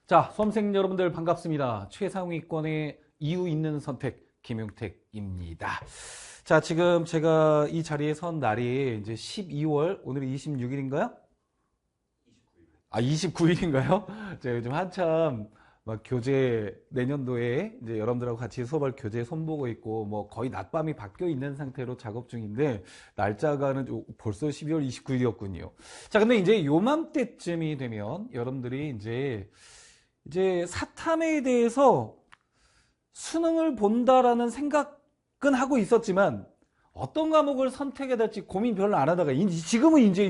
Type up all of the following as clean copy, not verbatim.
자, 수험생 여러분들 반갑습니다. 최상위권의 이유 있는 선택 김용택입니다. 자, 지금 제가 이 자리에 선 날이 이제 12월, 오늘이 26일인가요? 29일인가요? 제가 요즘 한참 막 교재 내년도에 이제 여러분들하고 같이 수업할 교재 손보고 있고 뭐 거의 낮밤이 바뀌어 있는 상태로 작업 중인데 날짜가는 벌써 12월 29일이었군요. 자, 근데 이제 요맘때쯤이 되면 여러분들이 이제 사탐에 대해서 수능을 본다라는 생각은 하고 있었지만 어떤 과목을 선택해야 될지 고민 별로 안 하다가 지금은 이제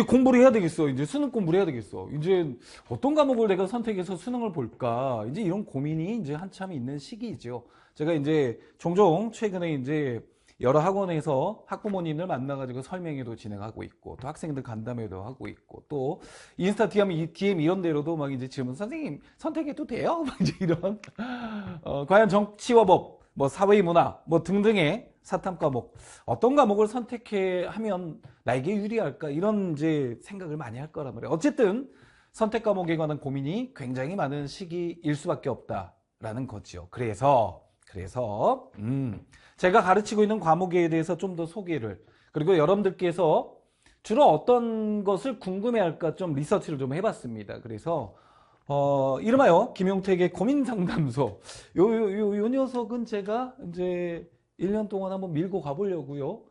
공부를 해야 되겠어. 이제 수능 공부를 해야 되겠어. 이제 어떤 과목을 내가 선택해서 수능을 볼까? 이제 이런 고민이 이제 한참 있는 시기이죠. 제가 이제 종종 최근에 이제 여러 학원에서 학부모님들 만나가지고 설명회도 진행하고 있고, 또 학생들 간담회도 하고 있고, 또 인스타 DM 이런 데로도 막 이제 질문, 선생님 선택해도 돼요? 막 이제 이런, 과연 정치와 법, 뭐 사회문화, 뭐 등등의 사탐 과목, 어떤 과목을 선택해 하면 나에게 유리할까? 이런 이제 생각을 많이 할 거란 말이에요. 어쨌든 선택 과목에 관한 고민이 굉장히 많은 시기일 수밖에 없다라는 거죠. 그래서 제가 가르치고 있는 과목에 대해서 좀 더 소개를, 그리고 여러분들께서 주로 어떤 것을 궁금해할까 좀 리서치를 좀 해봤습니다. 그래서 이름하여 김용택의 고민상담소. 요 녀석은 제가 이제 1년 동안 한번 밀고 가보려고요.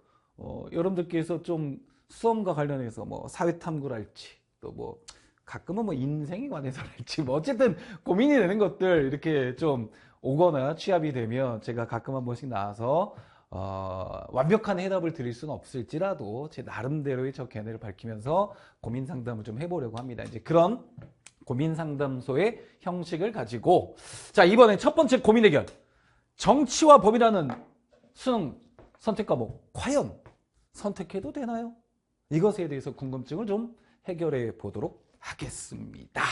여러분들께서 좀 수험과 관련해서 뭐 사회탐구랄지, 또 뭐 가끔은 뭐 인생에 관해서랄지, 뭐 어쨌든 고민이 되는 것들 이렇게 좀 오거나 취합이 되면 제가 가끔 한 번씩 나와서 완벽한 해답을 드릴 수는 없을지라도 제 나름대로의 저 견해를 밝히면서 고민 상담을 좀 해보려고 합니다. 이제 그런 고민 상담소의 형식을 가지고, 자, 이번에 첫 번째 고민 해결. 정치와 법이라는 수능 선택 과목 과연 선택해도 되나요? 이것에 대해서 궁금증을 좀 해결해 보도록 하겠습니다.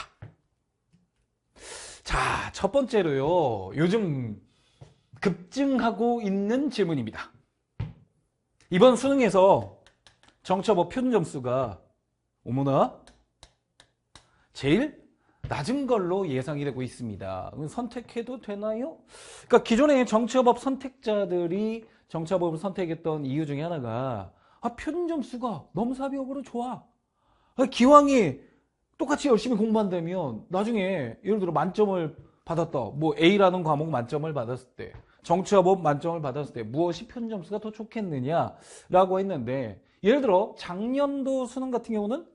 자, 첫 번째로요. 요즘 급증하고 있는 질문입니다. 이번 수능에서 정치와 법 표준 점수가 어머나 제일 낮은 걸로 예상이 되고 있습니다. 선택해도 되나요? 그러니까 기존의 정치와 법 선택자들이 정치와 법을 선택했던 이유 중에 하나가 표준 점수가 넘사벽으로 좋아. 기왕이 똑같이 열심히 공부한다면 나중에 예를 들어 만점을 받았다. 뭐 A라는 과목 만점을 받았을 때, 정치와 법 만점을 받았을 때 무엇이 표준 점수가 더 좋겠느냐라고 했는데, 예를 들어 작년도 수능 같은 경우는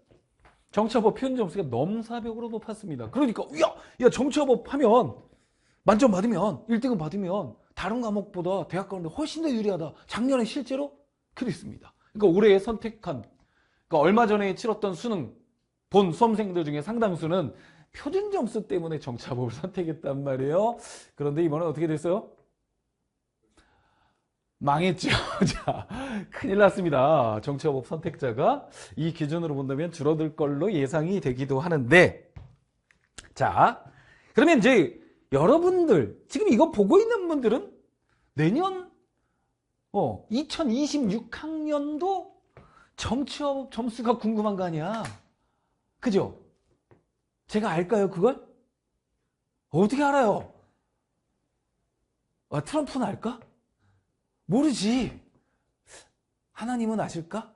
정치와 법 표준 점수가 넘사벽으로 높았습니다. 그러니까 야 정치와 법 하면 만점 받으면 1등급 받으면 다른 과목보다 대학 가는데 훨씬 더 유리하다. 작년에 실제로 그랬습니다. 그러니까 올해 선택한, 그러니까 얼마 전에 치렀던 수능 본 수험생들 중에 상당수는 표준 점수 때문에 정치와 법을 선택했단 말이에요. 그런데 이번엔 어떻게 됐어요? 망했죠. 자, 큰일 났습니다. 정치와 법 선택자가 이 기준으로 본다면 줄어들 걸로 예상이 되기도 하는데, 자, 그러면 이제 여러분들 지금 이거 보고 있는 분들은 내년 2026학년도 정치와 법 점수가 궁금한 거 아니야? 그죠? 제가 알까요, 그걸? 어떻게 알아요? 트럼프는 알까? 모르지. 하나님은 아실까?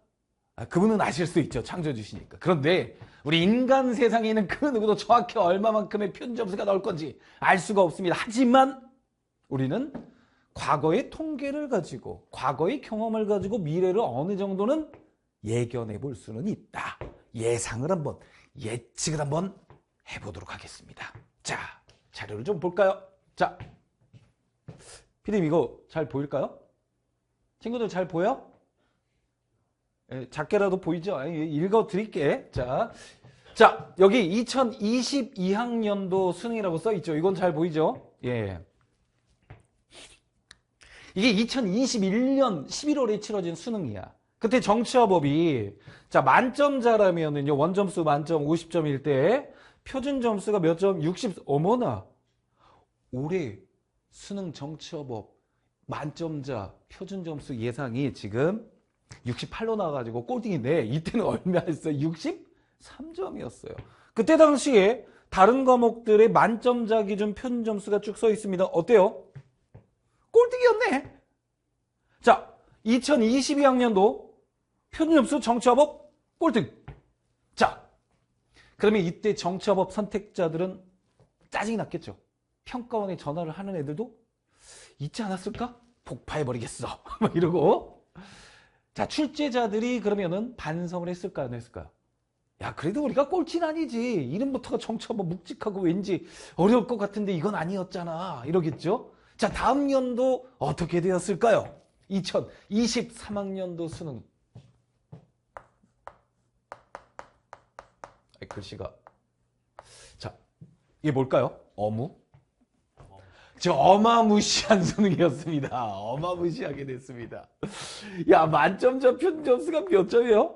그분은 아실 수 있죠. 창조주시니까. 그런데 우리 인간 세상에는 그 누구도 정확히 얼마만큼의 표준 점수가 나올 건지 알 수가 없습니다. 하지만 우리는 과거의 통계를 가지고, 과거의 경험을 가지고 미래를 어느 정도는 예견해 볼 수는 있다. 예측을 한번 해보도록 하겠습니다. 자, 자료를 좀 볼까요? 자, 피디님 이거 잘 보일까요? 친구들 잘 보여? 작게라도 보이죠? 읽어드릴게. 자, 여기 2022학년도 수능이라고 써있죠? 이건 잘 보이죠? 예. 이게 2021년 11월에 치러진 수능이야. 그때 정치와 법이, 자, 만점자라면은요, 원점수 만점 50점일 때, 표준 점수가 몇 점? 60, 어머나. 올해 수능 정치와 법 만점자 표준 점수 예상이 지금 68로 나와가지고 꼴등인데, 이때는 얼마였어요? 63점이었어요. 그때 당시에 다른 과목들의 만점자 기준 표준 점수가 쭉 써 있습니다. 어때요? 꼴등이었네. 자, 2022학년도 표준 점수 정치화법 꼴등. 자, 그러면 이때 정치화법 선택자들은 짜증이 났겠죠. 평가원에 전화를 하는 애들도 있지 않았을까? 폭파해버리겠어. 막 이러고. 자, 출제자들이 그러면은 반성을 했을까요? 안 했을까요? 야, 그래도 우리가 꼴찌는 아니지. 이름부터가 정치화법 묵직하고 왠지 어려울 것 같은데 이건 아니었잖아. 이러겠죠? 자, 다음 연도 어떻게 되었을까요? 2023학년도 수능. 글씨가. 자, 이게 뭘까요? 저 어마무시한 수능이었습니다. 어마무시하게 됐습니다. 야, 만점자 표준 점수가 몇 점이에요?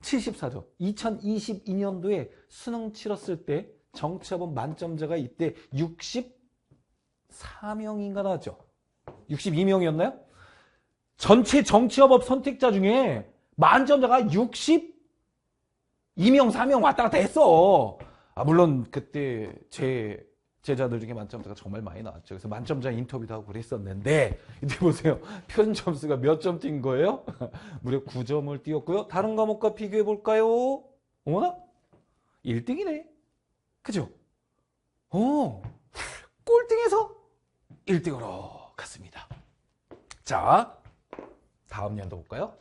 74점. 2022년도에 수능 치렀을 때 정치화법 만점자가 이때 64명인가 나왔죠. 62명이었나요? 전체 정치화법 선택자 중에 만점자가 62명, 4명 왔다 갔다 했어. 물론 그때 제 제자들 중에 만점자가 정말 많이 나왔죠. 그래서 만점자 인터뷰도 하고 그랬었는데 이때 보세요. 표준 점수가 몇 점 뛴 거예요? 무려 9점을 띄었고요. 다른 과목과 비교해 볼까요? 어머나? 1등이네. 그죠? 꼴등에서 1등으로 갔습니다. 자, 다음 연도 볼까요?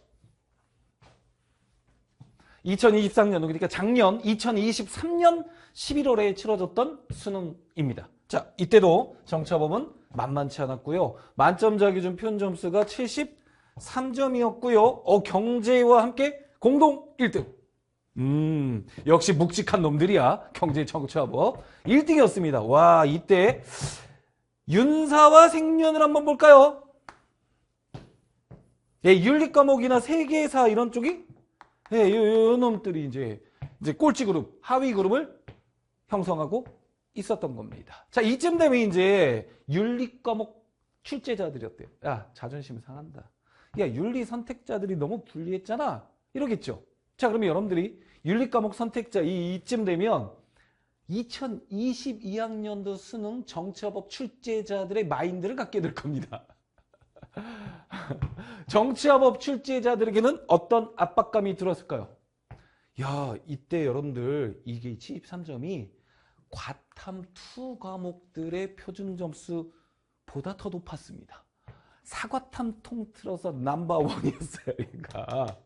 2023년도, 그러니까 작년 2023년 11월에 치러졌던 수능입니다. 자, 이때도 정치화법은 만만치 않았고요. 만점자 기준 표준 점수가 73점이었고요. 경제와 함께 공동 1등. 역시 묵직한 놈들이야. 경제 정치화법 1등이었습니다. 와, 이때 윤사와 생년을 한번 볼까요? 예, 윤리 과목이나 세계사 이런 쪽이 요 놈들이 이제 꼴찌 그룹, 하위 그룹을 형성하고 있었던 겁니다. 자, 이쯤 되면 이제 윤리 과목 출제자들이었대요. 야, 자존심 상한다. 야, 윤리 선택자들이 너무 불리했잖아. 이러겠죠. 자, 그러면 여러분들이 윤리 과목 선택자 이쯤 되면 2022학년도 수능 정치화법 출제자들의 마인드를 갖게 될 겁니다. 정치화법 출제자들에게는 어떤 압박감이 들었을까요? 야, 이때 여러분들 이게 73점이 과탐 2 과목들의 표준 점수보다 더 높았습니다. 사과탐 통틀어서 넘버원이었어요. 그러니까.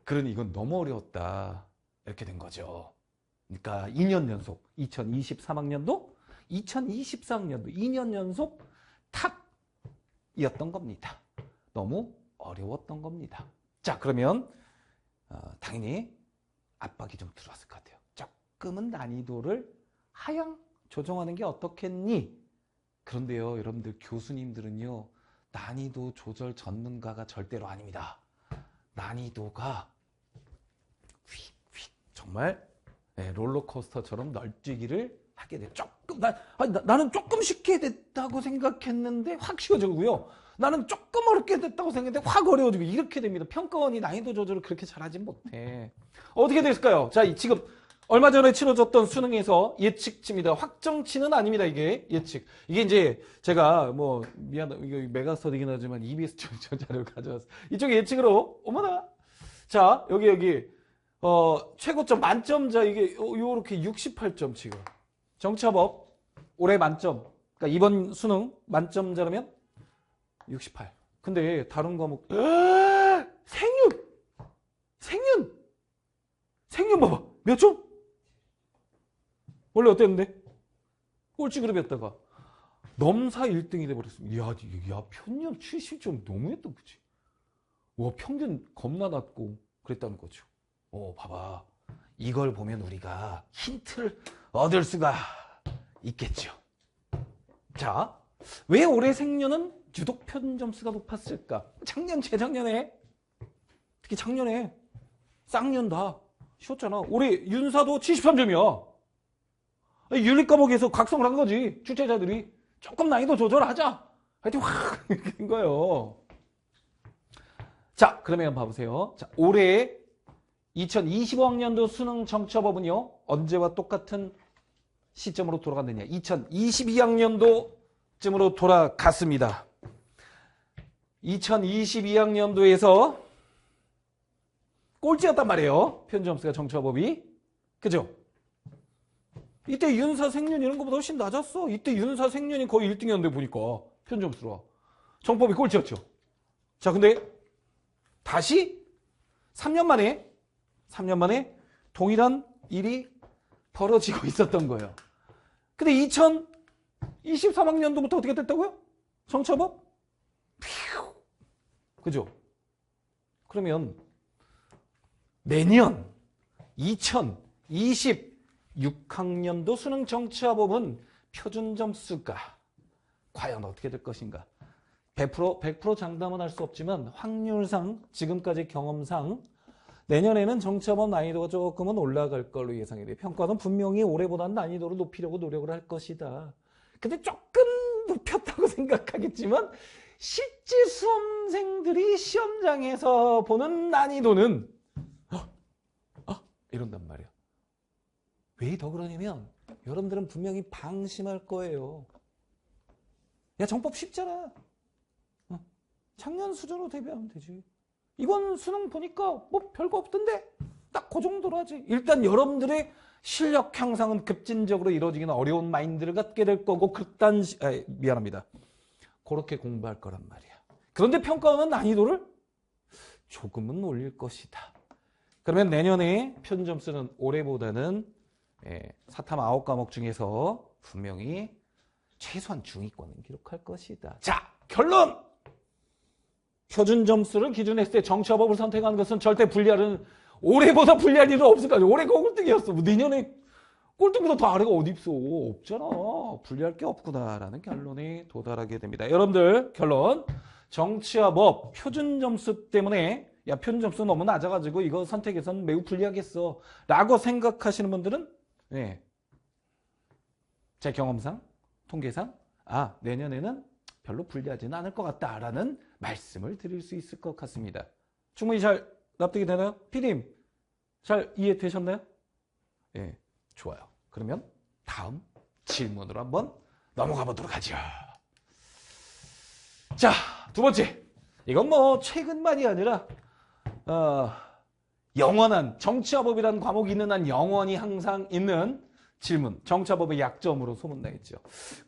그러니 이건 너무 어려웠다. 이렇게 된 거죠. 그러니까 2년 연속 2023학년도, 2024학년도 2년 연속 탑이었던 겁니다. 너무 어려웠던 겁니다. 자, 그러면 당연히 압박이 좀 들어왔을 것 같아요. 조금은 난이도를 하향 조정하는 게 어떻겠니? 그런데요, 여러분들 교수님들은요, 난이도 조절 전문가가 절대로 아닙니다. 난이도가 휙휙 정말 롤러코스터처럼 널뛰기를 하게 돼요. 나는 조금 쉽게 됐다고 생각했는데 확 쉬워지고요. 나는 조금 어렵게 됐다고 생각했는데 확 어려워지고 이렇게 됩니다. 평가원이 난이도 조절을 그렇게 잘하진 못해. 어떻게 됐을까요? 자, 지금 얼마 전에 치러졌던 수능에서 예측치입니다. 확정치는 아닙니다. 이게 예측. 이게 이제 제가 미안하다. 이거 메가스터디긴 하지만 EBS 자료를 가져왔어요. 이쪽 예측으로 어머나. 자, 여기 최고점 만점자 이게 요렇게 68점 지금. 정치화법 올해 만점. 그러니까 이번 수능 만점자라면 68. 근데 다른 과목 생윤 봐봐. 몇 점? 원래 어땠는데? 꼴찌 그룹이었다가 넘사 1등이 돼버렸습니다. 야, 편년 70점 너무했다, 그치? 와, 평균 겁나 낮고 그랬다는 거죠. 봐봐. 이걸 보면 우리가 힌트를 얻을 수가 있겠죠. 자, 왜 올해 생년은 유독 표준 점수가 높았을까? 작년, 재작년에, 특히 작년에 쌍년 다 쉬웠잖아. 올해 윤사도 73점이야. 윤리 과목에서 각성을 한 거지. 출제자들이 조금 난이도 조절하자. 하여튼 확 이렇게 된 거예요. 자, 그러면 봐보세요. 자, 올해 2025학년도 수능 정처법은요. 언제와 똑같은 시점으로 돌아갔느냐. 2022학년도쯤으로 돌아갔습니다. 2022학년도에서 꼴찌였단 말이에요. 편점수가 정처법이. 그죠? 이때 윤사 생륜 이런 것보다 훨씬 낮았어. 이때 윤사 생륜이 거의 1등이었는데 보니까 편점수가. 정법이 꼴찌였죠. 자, 근데 다시 3년 만에 동일한 일이 벌어지고 있었던 거예요. 근데 2023학년도부터 어떻게 됐다고요? 정처법? 퓨. 그죠? 그러면 내년 2026학년도 수능 정처법은 표준 점수가 과연 어떻게 될 것인가? 100% 장담은 할 수 없지만 확률상 지금까지 경험상 내년에는 정처법 난이도가 조금은 올라갈 걸로 예상이 돼요. 평가는 분명히 올해보다는 난이도를 높이려고 노력을 할 것이다. 근데 조금 높였다고 생각하겠지만 실제 수험생들이 시험장에서 보는 난이도는 이런단 말이에요. 왜 더 그러냐면 여러분들은 분명히 방심할 거예요. 야, 정법 쉽잖아. 작년 수준으로 대비하면 되지. 이건 수능 보니까 뭐 별거 없던데 딱 그 정도로 하지. 일단 여러분들의 실력 향상은 급진적으로 이루어지기는 어려운 마인드를 갖게 될 거고 미안합니다. 그렇게 공부할 거란 말이야. 그런데 평가원은 난이도를 조금은 올릴 것이다. 그러면 내년에 표준 점수는 올해보다는 사탐 9과목 중에서 분명히 최소한 중위권은 기록할 것이다. 자, 결론! 표준 점수를 기준으로 했을 때 정처법을 선택하는 것은 절대 불리한, 올해보다 불리할 일은 없을 거 아니야. 올해가 꼴등이었어. 뭐 내년에 꼴등보다 더 아래가 어디 있어. 없잖아. 불리할 게 없구나라는 결론에 도달하게 됩니다. 여러분들 결론. 정치와 법, 표준 점수 때문에 야, 표준 점수 너무 낮아가지고 이거 선택해서는 매우 불리하겠어 라고 생각하시는 분들은 제 경험상, 통계상 내년에는 별로 불리하지는 않을 것 같다라는 말씀을 드릴 수 있을 것 같습니다. 충분히 잘 납득이 되나요? PD님, 잘 이해되셨나요? 예, 좋아요. 그러면 다음 질문으로 한번 넘어가 보도록 하죠. 자, 두 번째. 이건 뭐 최근만이 아니라 영원한 정치화법이라는 과목이 있는 한 영원히 항상 있는 질문. 정치화법의 약점으로 소문나 있죠.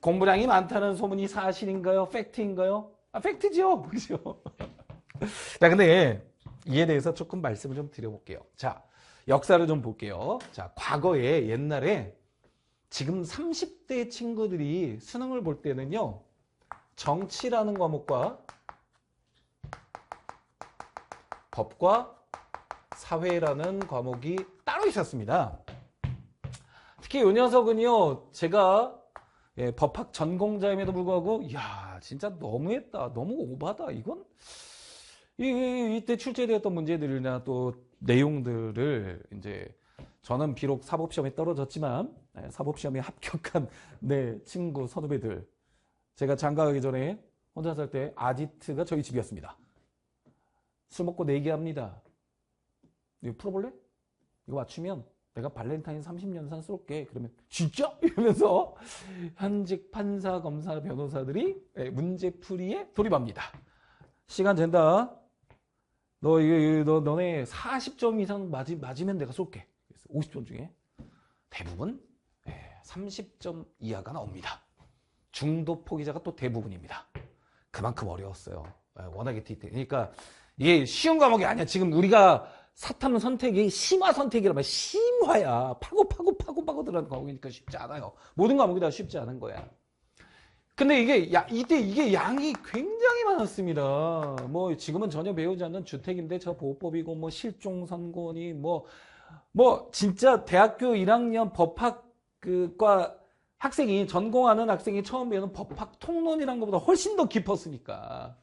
공부량이 많다는 소문이 사실인가요? 팩트인가요? 팩트죠. 그죠? 자, 근데 이에 대해서 조금 말씀을 좀 드려볼게요. 자, 역사를 좀 볼게요. 자, 과거에 옛날에 지금 30대 친구들이 수능을 볼 때는요. 정치라는 과목과 법과 사회라는 과목이 따로 있었습니다. 특히 이 녀석은요. 제가 법학 전공자임에도 불구하고 이야 진짜 너무했다. 너무 오바다. 이건 이때 출제되었던 문제들이나 또 내용들을 이제 저는 비록 사법시험에 떨어졌지만 사법시험에 합격한 내 친구 선후배들 제가 장가가기 전에 혼자 살 때 아지트가 저희 집이었습니다. 술 먹고 내기합니다. 이거 풀어볼래? 이거 맞추면 내가 발렌타인 30년산 쏠게. 그러면 진짜? 이러면서 현직 판사, 검사, 변호사들이 문제풀이에 돌입합니다. 시간 된다. 너네 40점 이상 맞으면 내가 쏠게. 50점 중에 대부분 30점 이하가 나옵니다. 중도 포기자가 또 대부분입니다. 그만큼 어려웠어요. 워낙에 그러니까 이게 쉬운 과목이 아니야. 지금 우리가 사탐 선택이 심화 선택이라면 심화야. 파고 들어가는 과목이니까 쉽지 않아요. 모든 과목이 다 쉽지 않은 거야. 근데 이때 이게 양이 굉장히 많았습니다. 뭐 지금은 전혀 배우지 않는 주택임대차 보호법이고 뭐 실종 선고니 뭐 진짜 대학교 1학년 법학과 학생이 전공하는 학생이 처음 배우는 법학 통론이란 것보다 훨씬 더 깊었으니까.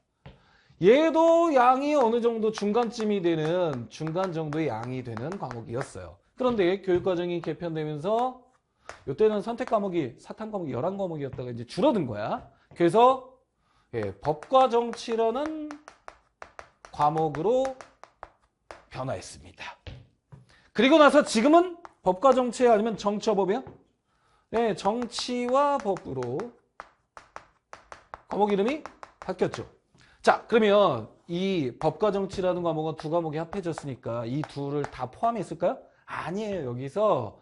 얘도 양이 어느 정도 중간 정도의 양이 되는 과목이었어요. 그런데 교육과정이 개편되면서 이때는 선택 과목이 사탐 과목이 11과목이었다가 이제 줄어든 거야. 그래서 법과 정치라는 과목으로 변화했습니다. 그리고 나서 지금은 법과 정치 아니면 정치와 법이야? 네, 정치와 법으로 과목 이름이 바뀌었죠. 자, 그러면 이 법과 정치라는 과목은 두 과목이 합해졌으니까 이 둘을 다 포함했을까요? 아니에요. 여기서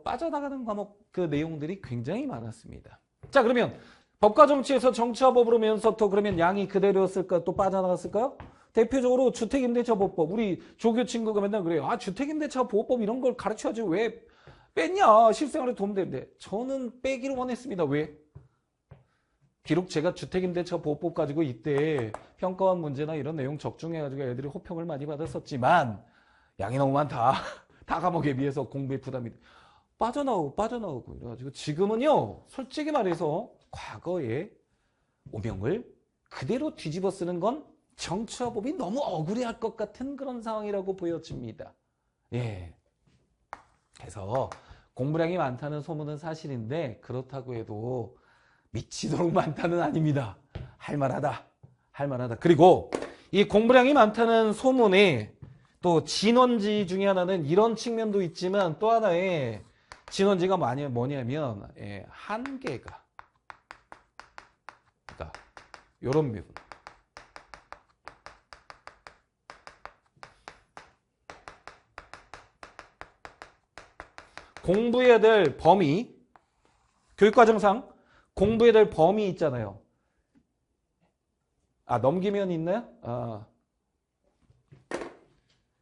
빠져나가는 과목 그 내용들이 굉장히 많았습니다. 자, 그러면 법과 정치에서 정치와 법으로 면서부터 그러면 양이 그대로였을까? 또 빠져나갔을까요? 대표적으로 주택임대차보호법. 우리 조교 친구가 맨날 그래요. 아, 주택임대차보호법 이런 걸 가르쳐야지 왜 뺐냐? 실생활에 도움되는데. 저는 빼기를 원했습니다. 왜? 비록 제가 주택임대차보호법 가지고 이때 평가원 문제나 이런 내용 적중해가지고 애들이 호평을 많이 받았었지만 양이 너무 많다. 다 과목에 비해서 공부에 부담이 빠져나오고 그래가지고 지금은요. 솔직히 말해서 과거의 오명을 그대로 뒤집어 쓰는 건 정치와 법이 너무 억울해할 것 같은 그런 상황이라고 보여집니다. 예. 그래서 공부량이 많다는 소문은 사실인데 그렇다고 해도 미치도록 많다는 아닙니다. 할만하다. 그리고 이 공부량이 많다는 소문에 또 진원지 중에 하나는 이런 측면도 있지만 또 하나의 진원지가 뭐냐면 한계가 그러니까 이런 부분. 공부해야 될 범위, 교육과정상 공부해야 될 범위 있잖아요. 아, 넘기면 있나요? 아.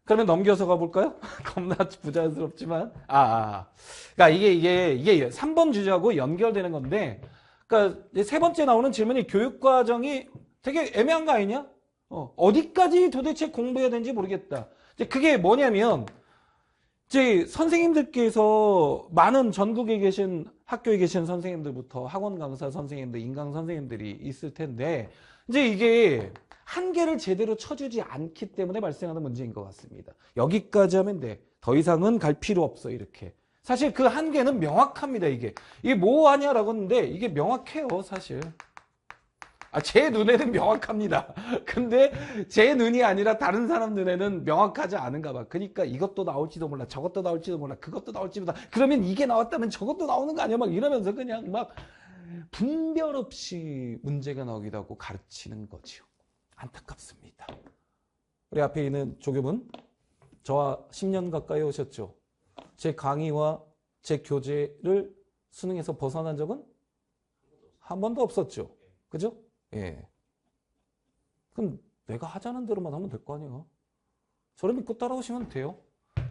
그러면 넘겨서 가볼까요? 겁나 부자연스럽지만. 그러니까 이게 3번 주제하고 연결되는 건데, 그러니까 세 번째 나오는 질문이 교육과정이 되게 애매한 거 아니냐? 어디까지 도대체 공부해야 되는지 모르겠다. 이제 그게 뭐냐면, 이제 선생님들께서 많은 전국에 계신 학교에 계신 선생님들부터 학원 강사 선생님들, 인강 선생님들이 있을 텐데 이제 이게 한계를 제대로 쳐주지 않기 때문에 발생하는 문제인 것 같습니다. 여기까지 하면 돼. 더 이상은 갈 필요 없어 이렇게. 사실 그 한계는 명확합니다. 이게 뭐 하냐라고 하는데 이게 명확해요 사실. 제 눈에는 명확합니다. 근데 제 눈이 아니라 다른 사람 눈에는 명확하지 않은가 봐. 그러니까 이것도 나올지도 몰라, 저것도 나올지도 몰라, 그것도 나올지도 몰라. 그러면 이게 나왔다면 저것도 나오는 거 아니야? 막 이러면서 그냥 막 분별 없이 문제가 나오기도 하고 가르치는 거죠. 안타깝습니다. 우리 앞에 있는 조교분, 저와 10년 가까이 오셨죠? 제 강의와 제 교재를 수능에서 벗어난 적은 한 번도 없었죠. 그죠? 예. 그럼 내가 하자는 대로만 하면 될 거 아니야. 저를 믿고 따라오시면 돼요.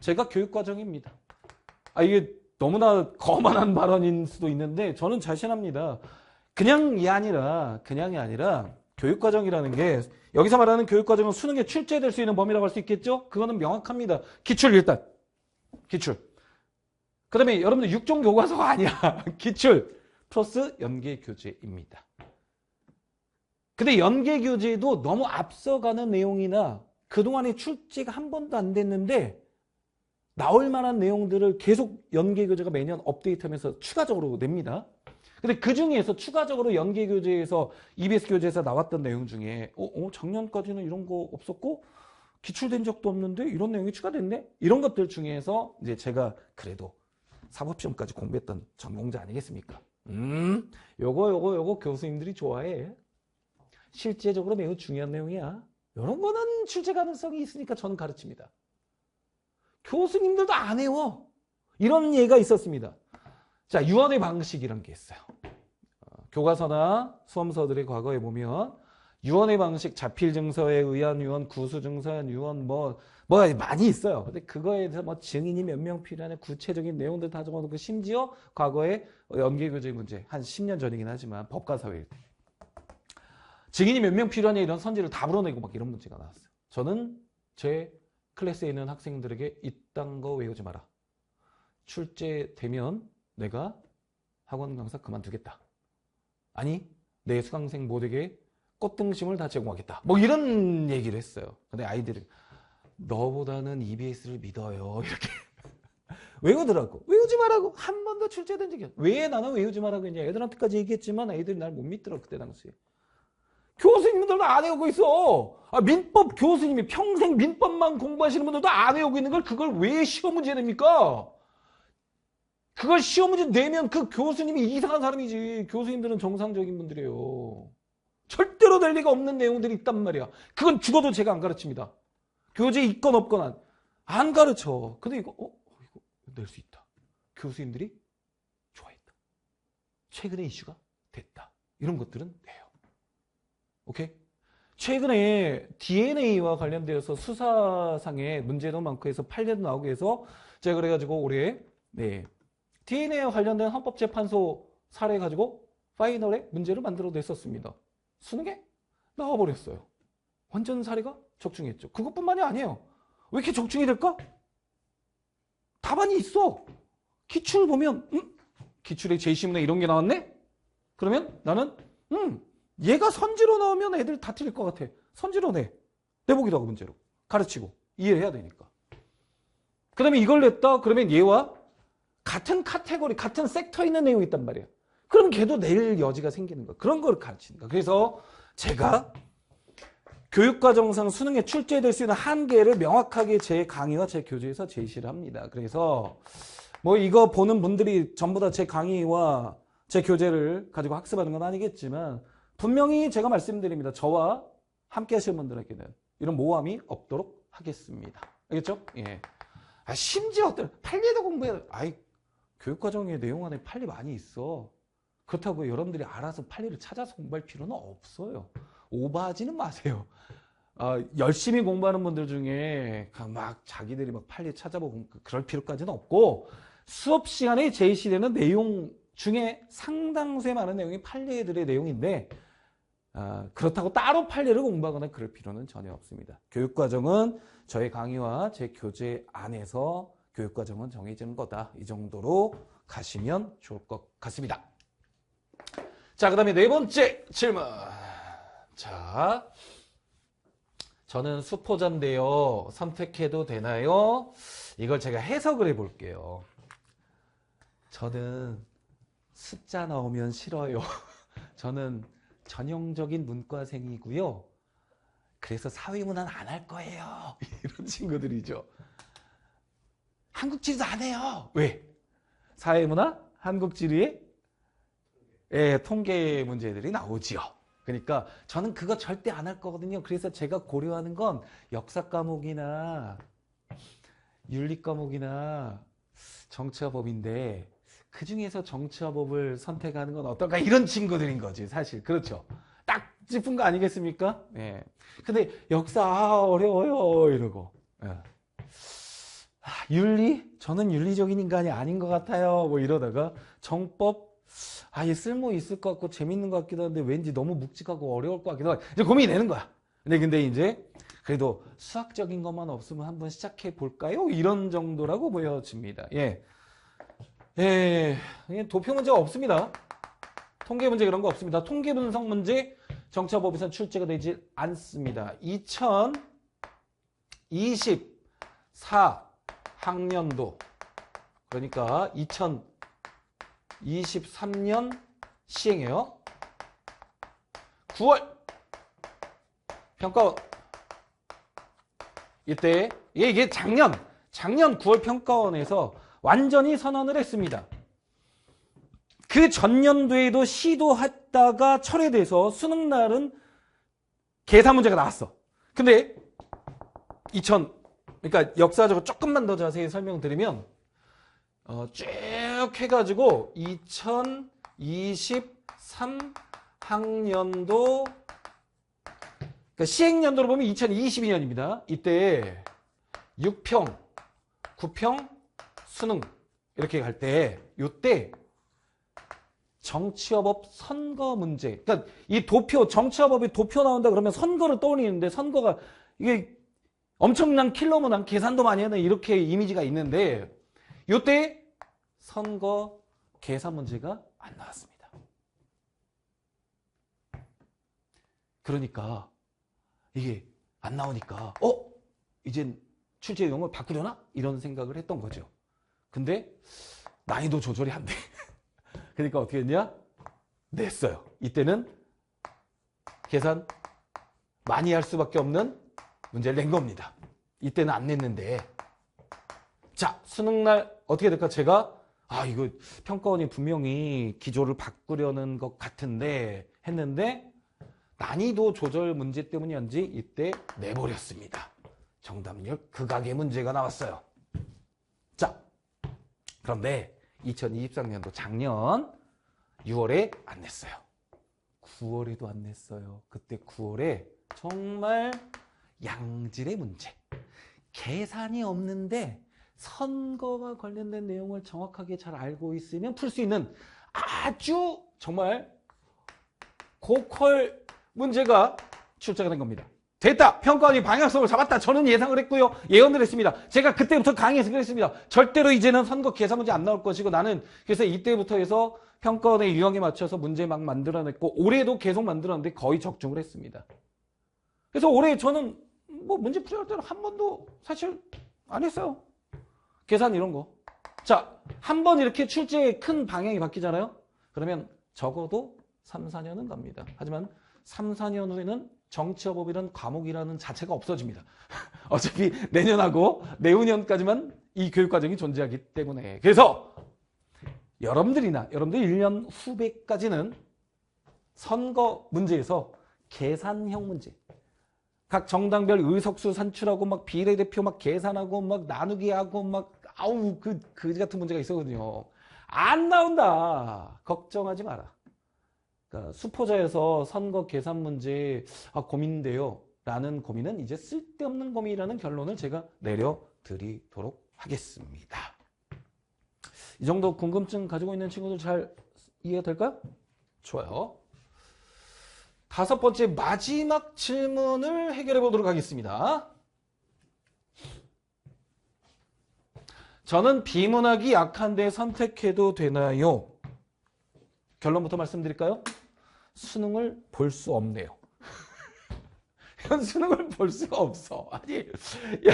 제가 교육과정입니다. 이게 너무나 거만한 발언인 수도 있는데 저는 자신합니다. 그냥이 아니라 교육과정이라는 게 여기서 말하는 교육과정은 수능에 출제될 수 있는 범위라고 할 수 있겠죠? 그거는 명확합니다. 기출 일단. 기출. 그 다음에 여러분들 육종 교과서가 아니야. 기출 플러스 연계교재입니다. 근데 연계교재도 너무 앞서가는 내용이나 그동안에 출제가 한 번도 안 됐는데 나올 만한 내용들을 계속 연계교재가 매년 업데이트하면서 추가적으로 냅니다. 근데 그 중에서 추가적으로 연계교재에서 EBS 교재에서 나왔던 내용 중에 작년까지는 이런 거 없었고 기출된 적도 없는데 이런 내용이 추가됐네? 이런 것들 중에서 이제 제가 그래도 사법시험까지 공부했던 전공자 아니겠습니까? 요거 교수님들이 좋아해. 실제적으로 매우 중요한 내용이야. 이런 거는 출제 가능성이 있으니까 저는 가르칩니다. 교수님들도 안 해요. 이런 예가 있었습니다. 자, 유언의 방식이란 게 있어요. 교과서나 수험서들의 과거에 보면 유언의 방식, 자필증서에 의한 유언, 구수증서에 의한 유언 뭐 많이 있어요. 근데 그거에 대해서 뭐 증인이 몇 명 필요하냐 구체적인 내용들 다 적어놓고 심지어 과거에 연계교재 문제 한 10년 전이긴 하지만 법과사회일 때 증인이 몇 명 필요하냐 이런 선지를 다 불어내고 막 이런 문제가 나왔어요. 저는 제 클래스에 있는 학생들에게 이딴 거 외우지 마라. 출제되면 내가 학원 강사 그만두겠다. 아니 내 수강생 모두에게 꽃등심을 다 제공하겠다. 뭐 이런 얘기를 했어요. 근데 아이들은 너보다는 EBS를 믿어요. 이렇게 외우더라고. 외우지 말라고. 한 번도 출제된 적이 없어. 왜 나는 외우지 말라고 했냐. 애들한테까지 얘기했지만 애들이 날 못 믿더라고 그때 당시에. 교수님 교수님들도 안 외우고 있어. 민법 교수님이 평생 민법만 공부하시는 분들도 안 외우고 있는 걸 그걸 왜 시험 문제 냅니까? 그걸 시험 문제 내면 그 교수님이 이상한 사람이지. 교수님들은 정상적인 분들이에요. 절대로 될 리가 없는 내용들이 있단 말이야. 그건 죽어도 제가 안 가르칩니다. 교재 있건 없건 안 가르쳐. 근데 이거 낼 수 있다. 교수님들이 좋아했다. 최근에 이슈가 됐다. 이런 것들은 내요. 오케이? 최근에 DNA와 관련되어서 수사상에 문제도 많고 해서 판례도 나오고 해서 제가 그래가지고 올해 DNA와 관련된 헌법재판소 사례 가지고 파이널에 문제를 만들어 냈었습니다. 수능에 나와버렸어요. 완전 사례가 적중했죠. 그것뿐만이 아니에요. 왜 이렇게 적중이 될까? 답안이 있어. 기출 보면 기출에 제2시문에 이런 게 나왔네? 그러면 나는 얘가 선지로 나오면 애들 다 틀릴 것 같아. 선지로 내보기도 하고 문제로. 가르치고 이해를 해야 되니까. 그 다음에 이걸 냈다? 그러면 얘와 같은 카테고리, 같은 섹터에 있는 내용이 있단 말이야. 그럼 걔도 낼 여지가 생기는 거야. 그런 걸 가르치는 거야. 그래서 제가 교육과정상 수능에 출제될 수 있는 한계를 명확하게 제 강의와 제 교재에서 제시를 합니다. 그래서 뭐 이거 보는 분들이 전부 다 제 강의와 제 교재를 가지고 학습하는 건 아니겠지만 분명히 제가 말씀드립니다. 저와 함께 하시는 분들에게는 이런 모함이 없도록 하겠습니다. 알겠죠? 예. 심지어 판례도 공부해야 교육과정의 내용 안에 판례 많이 있어. 그렇다고 여러분들이 알아서 판례를 찾아서 공부할 필요는 없어요. 오버하지는 마세요. 열심히 공부하는 분들 중에 막 자기들이 막 판례 찾아보고 그럴 필요까지는 없고 수업 시간에 제시되는 내용 중에 상당수의 많은 내용이 판례들의 내용인데 그렇다고 따로 판례를 공부하거나 그럴 필요는 전혀 없습니다. 교육과정은 저의 강의와 제 교재 안에서 교육과정은 정해지는 거다. 이 정도로 가시면 좋을 것 같습니다. 자, 그 다음에 네 번째 질문. 자, 저는 수포자인데요. 선택해도 되나요? 이걸 제가 해석을 해볼게요. 저는 숫자 나오면 싫어요. 저는 전형적인 문과생이고요. 그래서 사회문화는 안 할 거예요. 이런 친구들이죠. 한국지리도 안 해요. 왜? 사회문화, 한국지리에 통계 문제들이 나오지요. 그러니까 저는 그거 절대 안 할 거거든요. 그래서 제가 고려하는 건 역사 과목이나 윤리 과목이나 정치와 법인데 그 중에서 정치와 법을 선택하는 건 어떨까? 이런 친구들인 거지, 사실. 그렇죠. 딱 짚은 거 아니겠습니까? 예. 근데 역사 어려워요 이러고. 예. 윤리? 저는 윤리적인 인간이 아닌 것 같아요. 뭐 이러다가 정법? 얘 쓸모 있을 것 같고 재밌는 것 같기도 한데 왠지 너무 묵직하고 어려울 것 같기도 하고 이제 고민이 되는 거야. 근데 이제 그래도 수학적인 것만 없으면 한번 시작해 볼까요? 이런 정도라고 보여집니다. 예. 도표 문제가 없습니다. 통계 문제 이런 거 없습니다. 통계 분석 문제 정치화법에서는 출제가 되지 않습니다. 2024 학년도 그러니까 2023년 시행이에요. 9월 평가원 이때 이게 작년 9월 평가원에서 완전히 선언을 했습니다. 그 전년도에도 시도했다가 철회돼서 수능날은 계산 문제가 나왔어. 근데 그러니까 역사적으로 조금만 더 자세히 설명드리면 쭉 해가지고 2023 학년도 그러니까 시행년도로 보면 2022년입니다. 이때 6평, 9평, 수능 이렇게 갈 때 이때 정치화법 선거 문제 그러니까 이 도표 정치화법에 도표 나온다 그러면 선거를 떠올리는데 선거가 이게 엄청난 킬러문항 계산도 많이 하는 이렇게 이미지가 있는데 이때 선거 계산 문제가 안 나왔습니다. 그러니까 이게 안 나오니까 이젠 출제 내용을 바꾸려나? 이런 생각을 했던 거죠. 근데 난이도 조절이 안 돼. 그러니까 어떻게 했냐? 냈어요. 이때는 계산 많이 할 수밖에 없는 문제를 낸 겁니다. 이때는 안 냈는데. 자, 수능날 어떻게 될까? 제가 이거 평가원이 분명히 기조를 바꾸려는 것 같은데 했는데 난이도 조절 문제 때문이었는지 이때 내버렸습니다. 정답률 극악의 문제가 나왔어요. 자, 그런데 2023년도 작년 6월에 안 냈어요. 9월에도 안 냈어요. 그때 9월에 정말 양질의 문제. 계산이 없는데 선거와 관련된 내용을 정확하게 잘 알고 있으면 풀 수 있는 아주 정말 고퀄 문제가 출제가 된 겁니다. 됐다! 평가원이 방향성을 잡았다! 저는 예상을 했고요. 예언을 했습니다. 제가 그때부터 강의해서 그랬습니다. 절대로 이제는 선거 계산 문제 안 나올 것이고 나는 그래서 이때부터 해서 평가원의 유형에 맞춰서 문제 막 만들어냈고 올해도 계속 만들었는데 거의 적중을 했습니다. 그래서 올해 저는 뭐 문제 풀이할 때는 한 번도 사실 안 했어요. 계산 이런 거. 자, 한 번 이렇게 출제의 큰 방향이 바뀌잖아요. 그러면 적어도 3, 4년은 갑니다. 하지만 3, 4년 후에는 정치화법이라는 과목이라는 자체가 없어집니다. 어차피 내년하고 내후년까지만 이 교육과정이 존재하기 때문에. 그래서 여러분들이나 여러분들 1년 후배까지는 선거 문제에서 계산형 문제, 각 정당별 의석수 산출하고 막 비례대표 막 계산하고 막 나누기 하고 막 그지 같은 문제가 있었거든요. 안 나온다. 걱정하지 마라. 그러니까 수포자에서 선거 계산 문제 고민돼요. 라는 고민은 이제 쓸데없는 고민이라는 결론을 제가 내려드리도록 하겠습니다. 이 정도 궁금증 가지고 있는 친구들 잘 이해가 될까요? 좋아요. 5번째 마지막 질문을 해결해 보도록 하겠습니다. 저는 비문학이 약한데 선택해도 되나요? 결론부터 말씀드릴까요? 수능을 볼 수 없네요. 이건 수능을 볼 수가 없어. 아니, 야,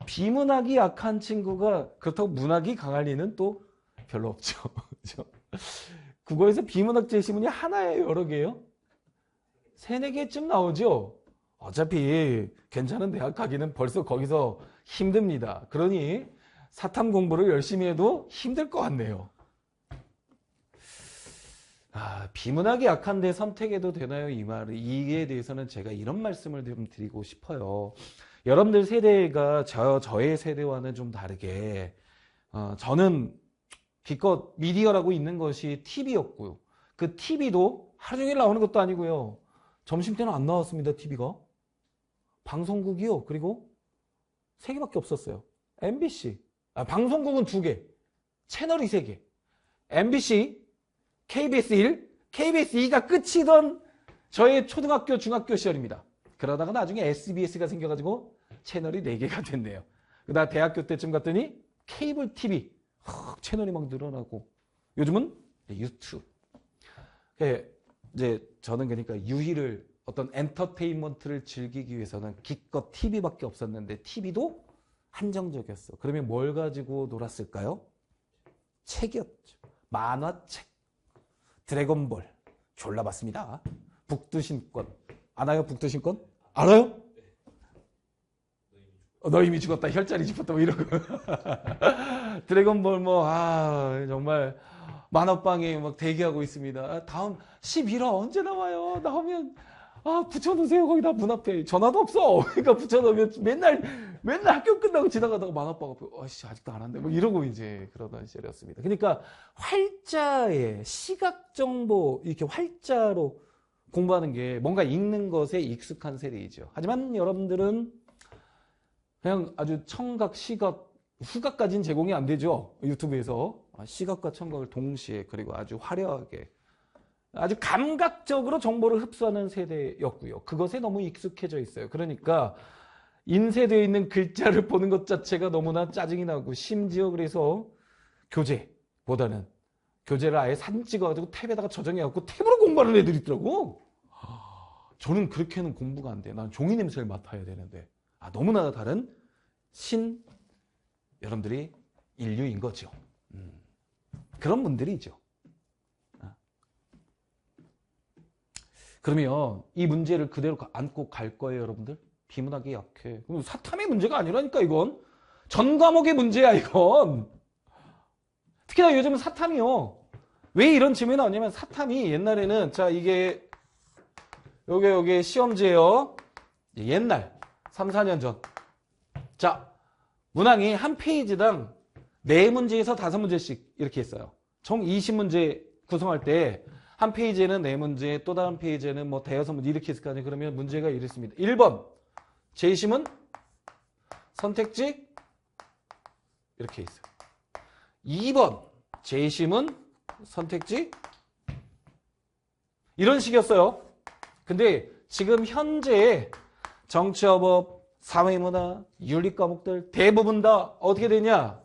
비문학이 약한 친구가 그렇다고 문학이 강할 리는 또 별로 없죠. 그죠? 국어에서 비문학 제시문이 하나예요? 여러 개요? 3, 4개쯤 나오죠? 어차피 괜찮은 대학 가기는 벌써 거기서 힘듭니다. 그러니 사탐 공부를 열심히 해도 힘들 것 같네요. 비문학이 약한데 선택해도 되나요? 이 말을. 이에 대해서는 제가 이런 말씀을 좀 드리고 싶어요. 여러분들 세대가 저의 세대와는 좀 다르게 저는 기껏 미디어라고 있는 것이 TV였고요. 그 TV도 하루 종일 나오는 것도 아니고요. 점심때는 안 나왔습니다. TV가. 방송국이요. 그리고 3개밖에 없었어요. MBC. 방송국은 2개. 채널이 3개. MBC, KBS 1, KBS 2가 끝이던 저의 초등학교, 중학교 시절입니다. 그러다가 나중에 SBS가 생겨가지고 채널이 4개가 됐네요. 그다음 대학교 때쯤 갔더니 케이블 TV 채널이 막 늘어나고 요즘은 유튜브. 이제 저는 그러니까 유희를 어떤 엔터테인먼트를 즐기기 위해서는 기껏 TV밖에 없었는데 TV도 한정적이었어. 그러면 뭘 가지고 놀았을까요? 책이었죠. 만화책. 드래곤볼. 졸라 봤습니다. 북두신권. 아나요? 북두신권? 알아요? 너 이미 죽었다. 혈자리 짚었다. 뭐 이런 거. 드래곤볼 정말 만화방에 막 대기하고 있습니다. 다음 11화 언제 나와요? 나오면 붙여놓으세요. 거기다 문 앞에. 전화도 없어. 그러니까 붙여놓으면 맨날 학교 끝나고 지나가다가 만화방 앞에 아직도 안 한대. 뭐 이러고 이제 그러던 시절이었습니다. 그러니까 활자에 시각 정보 이렇게 활자로 공부하는 게 뭔가 읽는 것에 익숙한 세대이죠. 하지만 여러분들은 그냥 아주 청각, 시각, 후각까지는 제공이 안 되죠. 유튜브에서. 시각과 청각을 동시에 그리고 아주 화려하게 아주 감각적으로 정보를 흡수하는 세대였고요. 그것에 너무 익숙해져 있어요. 그러니까 인쇄되어 있는 글자를 보는 것 자체가 너무나 짜증이 나고 심지어 그래서 교재보다는 교재를 아예 사진 찍어가지고 탭에다가 저장해갖고 탭으로 공부하는 애들이 있더라고. 저는 그렇게는 공부가 안 돼. 난 종이 냄새를 맡아야 되는데. 너무나 다른 여러분들이 인류인 거죠. 그런 분들이죠. 그러면 이 문제를 그대로 안고 갈 거예요, 여러분들? 비문학이 약해. 그럼 사탐의 문제가 아니라니까, 이건. 전 과목의 문제야, 이건. 특히나 요즘은 사탐이요. 왜 이런 질문이 나오냐면 사탐이 옛날에는 자 이게 요게 시험지예요. 옛날 3, 4년 전. 자 문항이 한 페이지당 4문제에서 5문제씩 이렇게 했어요. 총 20문제 구성할 때 한 페이지에는 4문제 또 다른 페이지에는 뭐 대여섯 문제 이렇게 했을 거 아니에요. 그러면 문제가 이랬습니다. 1번 제시문 선택지 이렇게 있어요. 2번 제시문 선택지 이런 식이었어요. 근데 지금 현재 정치어법, 사회문화, 윤리 과목들 대부분 다 어떻게 되냐?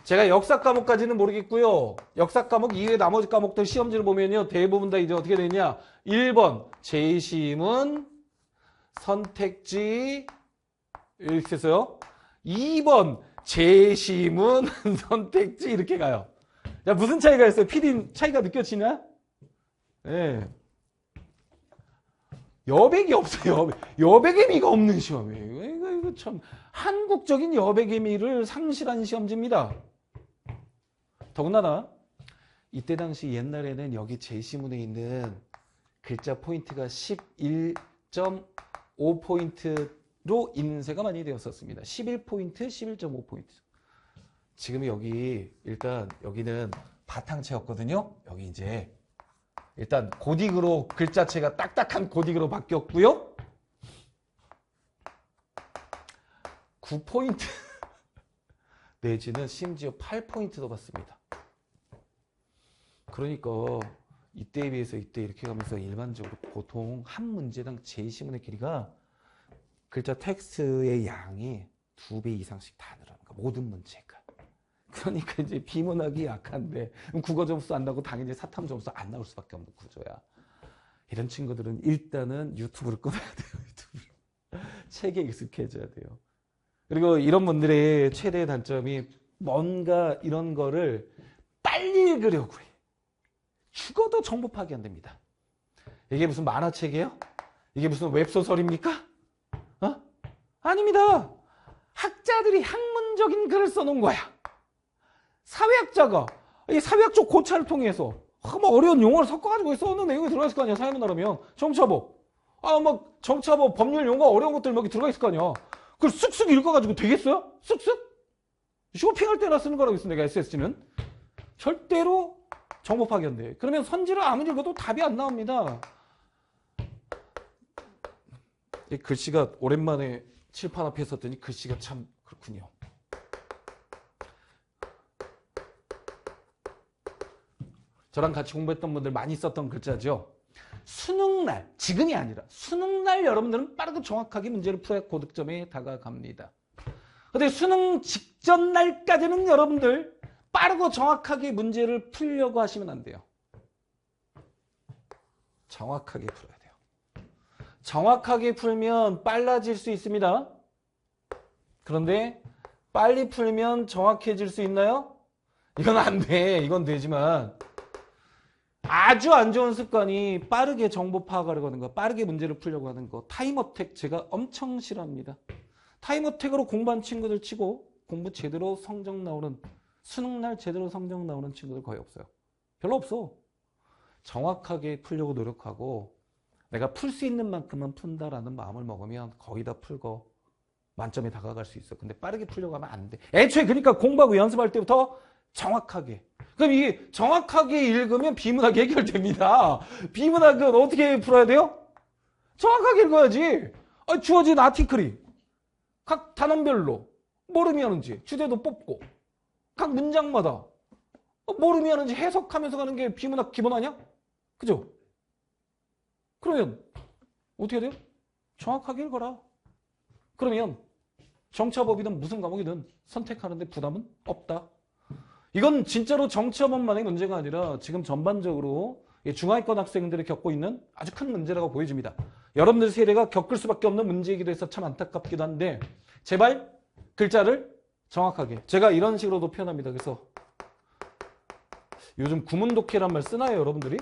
제가 역사 과목까지는 모르겠고요. 역사 과목 이외 나머지 과목들 시험지를 보면요. 대부분 다 이제 어떻게 되냐? 1번 제시문 선택지 이렇게 했어요. 2번 제시문 선택지 이렇게 가요. 야, 무슨 차이가 있어요? PD 차이가 느껴지나? 예. 네. 여백이 없어요. 여백의 미가 없는 시험이에요. 이거 참 한국적인 여백의 미를 상실한 시험지입니다. 더군다나 이때 당시 옛날에는 여기 제시문에 있는 글자 포인트가 11.5포인트로 인쇄가 많이 되었었습니다. 11포인트, 11.5포인트. 지금 여기 일단 여기는 바탕체였거든요. 여기 이제 일단 고딕으로 글자체가 딱딱한 고딕으로 바뀌었고요. 9포인트 내지는 심지어 8포인트도 받습니다. 그러니까 이때에 비해서 이때 이렇게 가면서 일반적으로 보통 한 문제당 제시문의 길이가 글자 텍스트의 양이 2배 이상씩 다 늘어나는 거야. 모든 문제가. 그러니까 이제 비문학이 약한데 국어 점수 안 나고 당연히 사탐 점수 안 나올 수밖에 없는 구조야. 이런 친구들은 일단은 유튜브를 끊어야 돼요. 유튜브를. 책에 익숙해져야 돼요. 그리고 이런 분들의 최대의 단점이 뭔가 이런 거를 빨리 읽으려고 해. 죽어도 정보 파악이 안 됩니다. 이게 무슨 만화책이에요? 이게 무슨 웹소설입니까? 어? 아닙니다. 학자들이 학문적인 글을 써놓은 거야. 사회학자가 이 사회학적 고찰을 통해서 뭐 어려운 용어를 섞어가지고 써놓은 내용이 들어가 있을 거 아니야. 사회문화라면 정치법, 막 정치법 법률 용어 어려운 것들 막 들어가 있을 거 아니야. 그걸 쑥쑥 읽어가지고 되겠어요? 쑥쑥? 쇼핑할 때나 쓰는 거라고 있어 내가 SSG는 절대로 정보 파악이 안 돼. 그러면 선지를 아무리 읽어도 답이 안 나옵니다. 이 글씨가 오랜만에 칠판 앞에 섰더니 글씨가 참 그렇군요. 저랑 같이 공부했던 분들 많이 썼던 글자죠. 수능날, 지금이 아니라 수능날 여러분들은 빠르고 정확하게 문제를 풀어야 고득점에 다가갑니다. 근데 수능 직전 날까지는 여러분들 빠르고 정확하게 문제를 풀려고 하시면 안 돼요. 정확하게 풀어야 돼요. 정확하게 풀면 빨라질 수 있습니다. 그런데 빨리 풀면 정확해질 수 있나요? 이건 안 돼. 이건 되지만 아주 안 좋은 습관이 빠르게 정보 파악하려고 하는 거, 빠르게 문제를 풀려고 하는 거. 타임어택 제가 엄청 싫어합니다. 타임어택으로 공부한 친구들 치고 공부 제대로 성적 나오는, 수능날 제대로 성적 나오는 친구들 거의 없어요. 별로 없어. 정확하게 풀려고 노력하고 내가 풀 수 있는 만큼만 푼다라는 마음을 먹으면 거의 다 풀고 만점에 다가갈 수 있어. 근데 빠르게 풀려고 하면 안 돼. 애초에 그러니까 공부하고 연습할 때부터 정확하게. 그럼 이게 정확하게 읽으면 비문학이 해결됩니다. 비문학은 어떻게 풀어야 돼요? 정확하게 읽어야지. 주어진 아티클이 각 단원별로 뭘 의미하는지 주제도 뽑고 각 문장마다 뭘 의미하는지 해석하면서 가는 게 비문학 기본 아니야? 그죠? 그러면 어떻게 돼요? 정확하게 읽어라. 그러면 정치화법이든 무슨 과목이든 선택하는데 부담은 없다. 이건 진짜로 정치화법만의 문제가 아니라 지금 전반적으로 중하위권 학생들이 겪고 있는 아주 큰 문제라고 보여집니다. 여러분들 세대가 겪을 수밖에 없는 문제이기도 해서 참 안타깝기도 한데 제발 글자를 정확하게. 제가 이런 식으로도 표현합니다. 그래서 요즘 구문독해란 말 쓰나요, 여러분들이?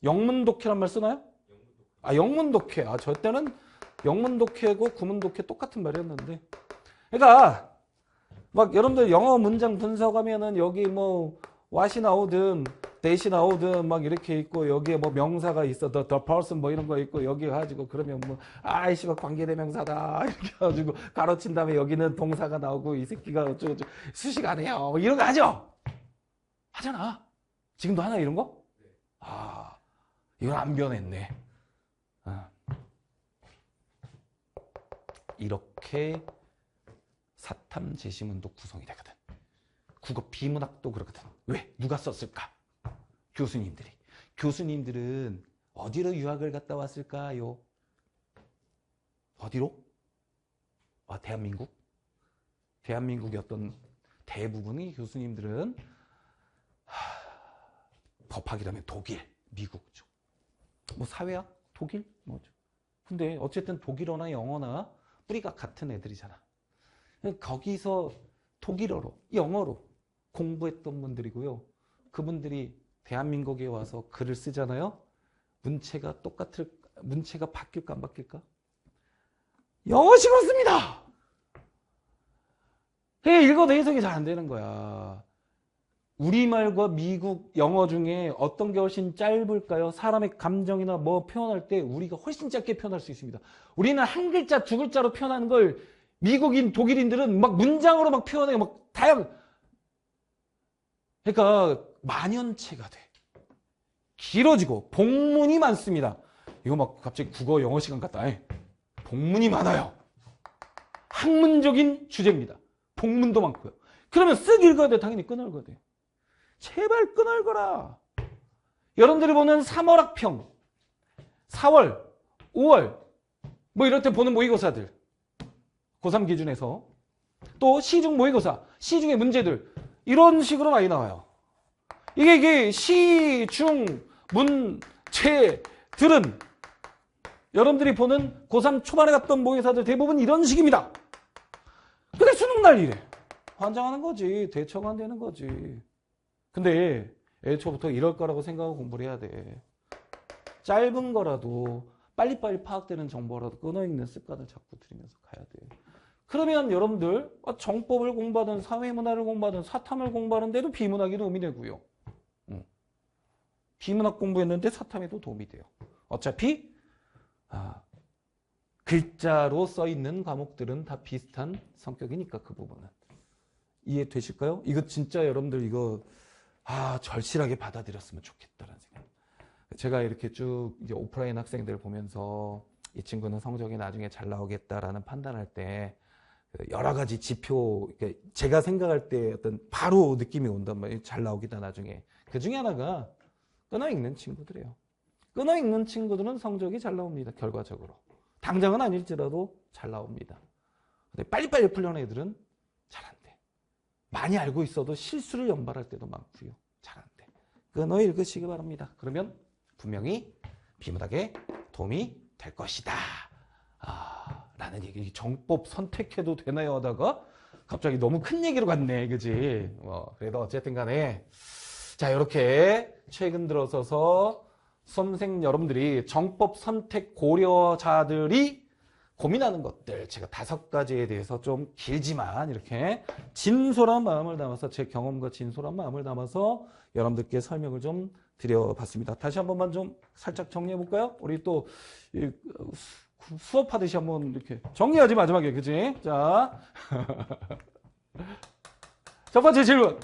영문독해란 말 쓰나요? 아, 영문독해. 아, 저 때는 영문독해고 구문독해 똑같은 말이었는데. 그러니까 막 여러분들 영어 문장 분석하면은 여기 뭐 what이 나오든 that이 나오든 막 이렇게 있고 여기에 뭐 명사가 있어 the person 뭐 이런 거 있고 여기 가지고 그러면 뭐 아이씨가 관계대명사다 이렇게 해가지고 가로친 다음에 여기는 동사가 나오고 이 새끼가 어쩌고저쩌고 수식하네요 뭐 이런 거 하죠? 하잖아. 지금도 하나 이런 거? 아, 이건 안 변했네. 아. 이렇게 사탐 제시문도 구성이 되거든. 국어 비문학도 그렇거든. 왜? 누가 썼을까? 교수님들이. 교수님들은 어디로 유학을 갔다 왔을까요? 어디로? 아, 대한민국? 대한민국의 어떤 대부분의 교수님들은 법학이라면 독일, 미국 쪽. 뭐 사회학? 독일? 뭐죠. 근데 어쨌든 독일어나 영어나 뿌리가 같은 애들이잖아. 거기서 독일어로, 영어로 공부했던 분들이고요. 그분들이 대한민국에 와서 글을 쓰잖아요. 문체가 문체가 바뀔까 안 바뀔까? 영어식으로 씁니다. 그게 읽어도 해석이 잘 안 되는 거야. 우리말과 미국 영어 중에 어떤 게 훨씬 짧을까요? 사람의 감정이나 뭐 표현할 때 우리가 훨씬 짧게 표현할 수 있습니다. 우리는 한 글자, 두 글자로 표현하는 걸 미국인, 독일인들은 막 문장으로 막 표현해, 막 그러니까 만연체가 돼. 길어지고 복문이 많습니다. 이거 막 갑자기 국어 영어 시간 같다. 복문이 많아요. 학문적인 주제입니다. 복문도 많고요. 그러면 쓱 읽어야 돼. 당연히 끄널거야 돼. 제발 끄널거라. 여러분들이 보는 3월 학평, 4월, 5월 뭐 이럴 때 보는 모의고사들, 고3 기준에서 또 시중 모의고사, 시중의 문제들 이런 식으로 많이 나와요. 이게 시중 문제들은 여러분들이 보는 고3 초반에 갔던 모의고사들 대부분 이런 식입니다. 근데 수능 날 이래. 환장하는 거지. 대처가 안 되는 거지. 근데 애초부터 이럴 거라고 생각하고 공부를 해야 돼. 짧은 거라도 빨리빨리 파악되는 정보라도 끊어읽는 습관을 자꾸 들이면서 가야 돼. 그러면 여러분들 정법을 공부하든 사회문화를 공부하든 사탐을 공부하는데도 비문학이 도움이 되고요. 비문학 공부했는데 사탐에도 도움이 돼요. 어차피 글자로 써있는 과목들은 다 비슷한 성격이니까 그 부분은. 이해되실까요? 이거 진짜 여러분들 이거 절실하게 받아들였으면 좋겠다라는 생각. 제가 이렇게 쭉 이제 오프라인 학생들 보면서 이 친구는 성적이 나중에 잘 나오겠다라는 판단할 때 여러 가지 지표, 제가 생각할 때 어떤 바로 느낌이 온단 말이에요. 잘 나오겠다 나중에. 그 중에 하나가 끊어읽는 친구들이에요. 끊어읽는 친구들은 성적이 잘 나옵니다. 결과적으로. 당장은 아닐지라도 잘 나옵니다. 근데 빨리빨리 풀려는 애들은 잘 안 돼. 많이 알고 있어도 실수를 연발할 때도 많고요. 잘 안 돼. 끊어 읽으시기 바랍니다. 그러면 분명히 비문학에 도움이 될 것이다. 라는 얘기. 정법 선택해도 되나요? 하다가 갑자기 너무 큰 얘기로 갔네. 그지? 그래도 어쨌든 간에. 자, 이렇게 최근 들어서서 수험생 여러분들이 정법 선택 고려자들이 고민하는 것들, 제가 5가지에 대해서 좀 길지만 이렇게 진솔한 마음을 담아서, 제 경험과 진솔한 마음을 담아서 여러분들께 설명을 좀 드려봤습니다. 다시 한 번만 좀 살짝 정리해 볼까요? 우리 또 수업하듯이 한번 이렇게 정리하지 마지막에. 그치? 자, 첫 번째 질문.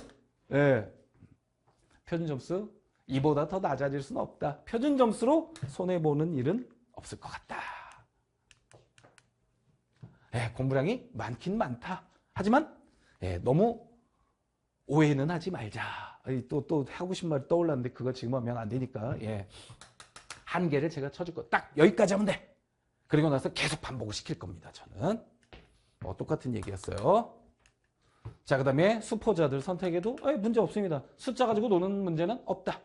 표준 점수 이보다 더 낮아질 수는 없다. 표준 점수로 손해보는 일은 없을 것 같다. 공부량이 많긴 많다. 하지만 너무 오해는 하지 말자. 또 하고 싶은 말이 떠올랐는데 그거 지금 하면 안 되니까 한계를 제가 쳐줄 거. 딱 여기까지 하면 돼. 그리고 나서 계속 반복을 시킬 겁니다. 저는 똑같은 얘기였어요. 자, 그 다음에 수포자들 선택에도 문제 없습니다. 숫자 가지고 노는 문제는 없다.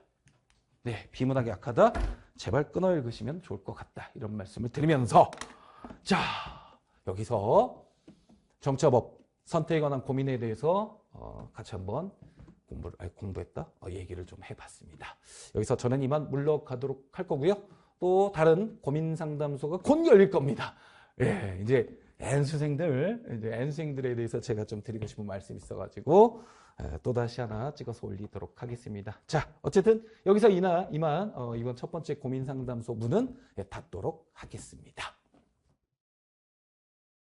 네, 비문학이 약하다. 제발 끊어 읽으시면 좋을 것 같다. 이런 말씀을 드리면서, 자, 여기서 정치화법 선택에 관한 고민에 대해서 같이 한번 공부했다? 얘기를 좀 해봤습니다. 여기서 저는 이만 물러가도록 할 거고요. 또 다른 고민 상담소가 곧 열릴 겁니다. 예, 이제 N수생들에 대해서 제가 좀 드리고 싶은 말씀이 있어가지고 또다시 하나 찍어서 올리도록 하겠습니다. 자, 어쨌든 여기서 이만 이번 첫 번째 고민 상담소 문은 닫도록 하겠습니다.